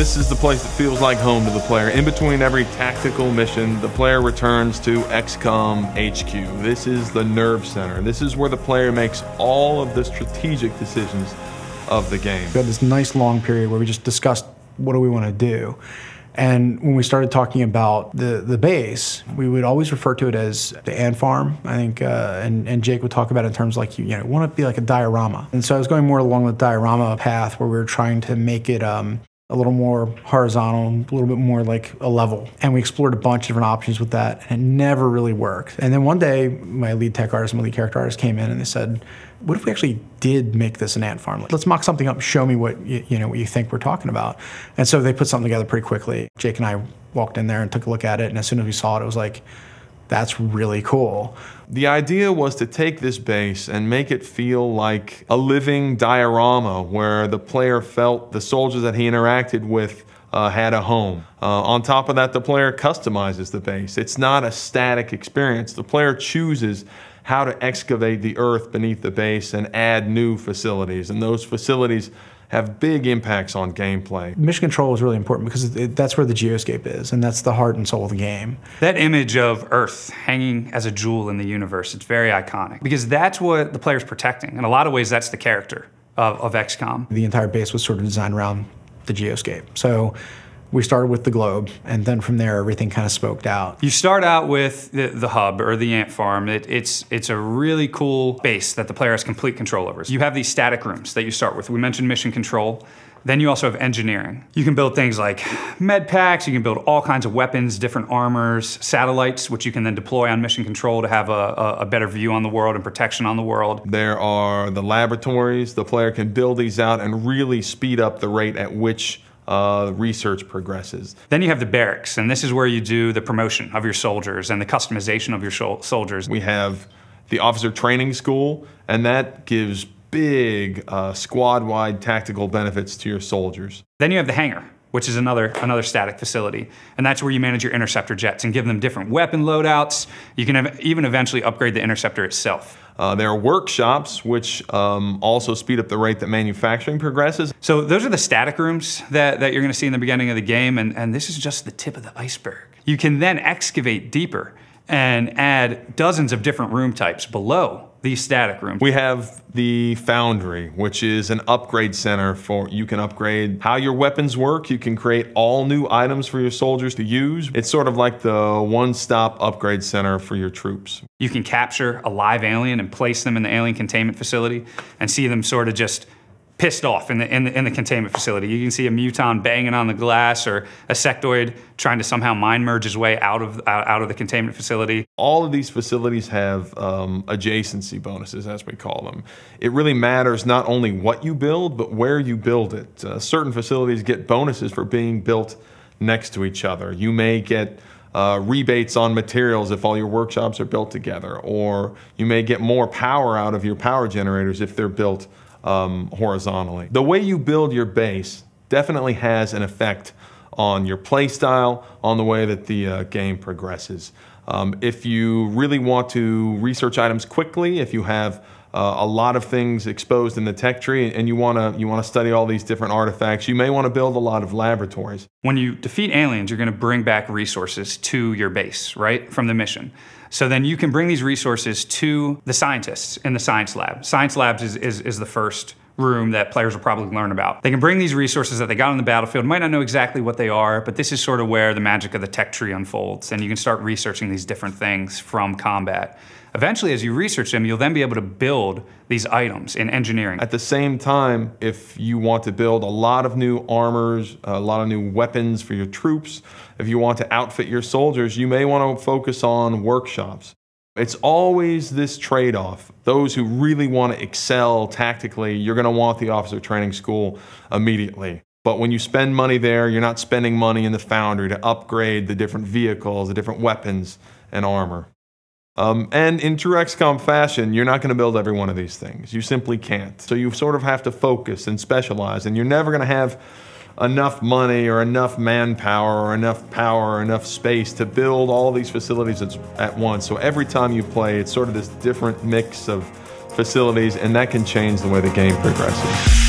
This is the place that feels like home to the player. In between every tactical mission, the player returns to XCOM HQ. This is the nerve center. This is where the player makes all of the strategic decisions of the game. We had this nice long period where we just discussed what do we want to do. And when we started talking about the base, we would always refer to it as the ant farm, I think, and Jake would talk about it in terms like, you know, want to be like a diorama. And so I was going more along the diorama path where we were trying to make it a little more horizontal, a little bit more like a level. And we explored a bunch of different options with that, and it never really worked. And then one day, my lead tech artist and my lead character artist came in and they said, what if we actually did make this an ant farm? Let's mock something up and show me what what you think we're talking about. And so they put something together pretty quickly. Jake and I walked in there and took a look at it, and as soon as we saw it, it was like, that's really cool. The idea was to take this base and make it feel like a living diorama where the player felt the soldiers that he interacted with had a home. On top of that, the player customizes the base. It's not a static experience. The player chooses how to excavate the earth beneath the base and add new facilities, and those facilities have big impacts on gameplay. Mission control is really important because that's where the geoscape is, and that's the heart and soul of the game. That image of Earth hanging as a jewel in the universe, it's very iconic because that's what the player's protecting. In a lot of ways, that's the character of XCOM. The entire base was sort of designed around the geoscape. So we started with the globe, and then from there, everything kind of spoked out. You start out with the hub, or the ant farm. It's a really cool base that the player has complete control over. You have these static rooms that you start with. We mentioned mission control. Then you also have engineering. You can build things like med packs, you can build all kinds of weapons, different armors, satellites, which you can then deploy on mission control to have a better view on the world and protection on the world. There are the laboratories. The player can build these out and really speed up the rate at which research progresses. Then you have the barracks, and this is where you do the promotion of your soldiers and the customization of your soldiers. We have the officer training school, and that gives big squad-wide tactical benefits to your soldiers. Then you have the hangar, which is another static facility, and that's where you manage your interceptor jets and give them different weapon loadouts. You can even eventually upgrade the interceptor itself. There are workshops, which also speed up the rate that manufacturing progresses. So those are the static rooms that you're going to see in the beginning of the game, and this is just the tip of the iceberg. You can then excavate deeper and add dozens of different room types below these static rooms. We have the Foundry, which is an upgrade center for, you can upgrade how your weapons work. You can create all new items for your soldiers to use. It's sort of like the one-stop upgrade center for your troops. You can capture a live alien and place them in the alien containment facility and see them sort of just pissed off in the containment facility. You can see a muton banging on the glass, or a sectoid trying to somehow mind merge his way out of the containment facility. All of these facilities have adjacency bonuses, as we call them. It really matters not only what you build, but where you build it. Certain facilities get bonuses for being built next to each other. You may get rebates on materials if all your workshops are built together, or you may get more power out of your power generators if they're built horizontally. The way you build your base definitely has an effect on your play style, on the way that the game progresses. If you really want to research items quickly, if you have a lot of things exposed in the tech tree and you want to study all these different artifacts, you may want to build a lot of laboratories. When you defeat aliens, you're going to bring back resources to your base, right, from the mission. So then you can bring these resources to the scientists in the science lab. Science labs is the first room that players will probably learn about. They can bring these resources that they got on the battlefield, might not know exactly what they are, but this is sort of where the magic of the tech tree unfolds, and you can start researching these different things from combat. Eventually, as you research them, you'll then be able to build these items in engineering. At the same time, if you want to build a lot of new armors, a lot of new weapons for your troops, if you want to outfit your soldiers, you may want to focus on workshops. It's always this trade-off. Those who really want to excel tactically, you're going to want the officer training school immediately. But when you spend money there, you're not spending money in the Foundry to upgrade the different vehicles, the different weapons and armor. And in true XCOM fashion, you're not going to build every one of these things. You simply can't. So you sort of have to focus and specialize, and you're never going to have enough money or enough manpower or enough power or enough space to build all these facilities at once. So every time you play, it's sort of this different mix of facilities, and that can change the way the game progresses.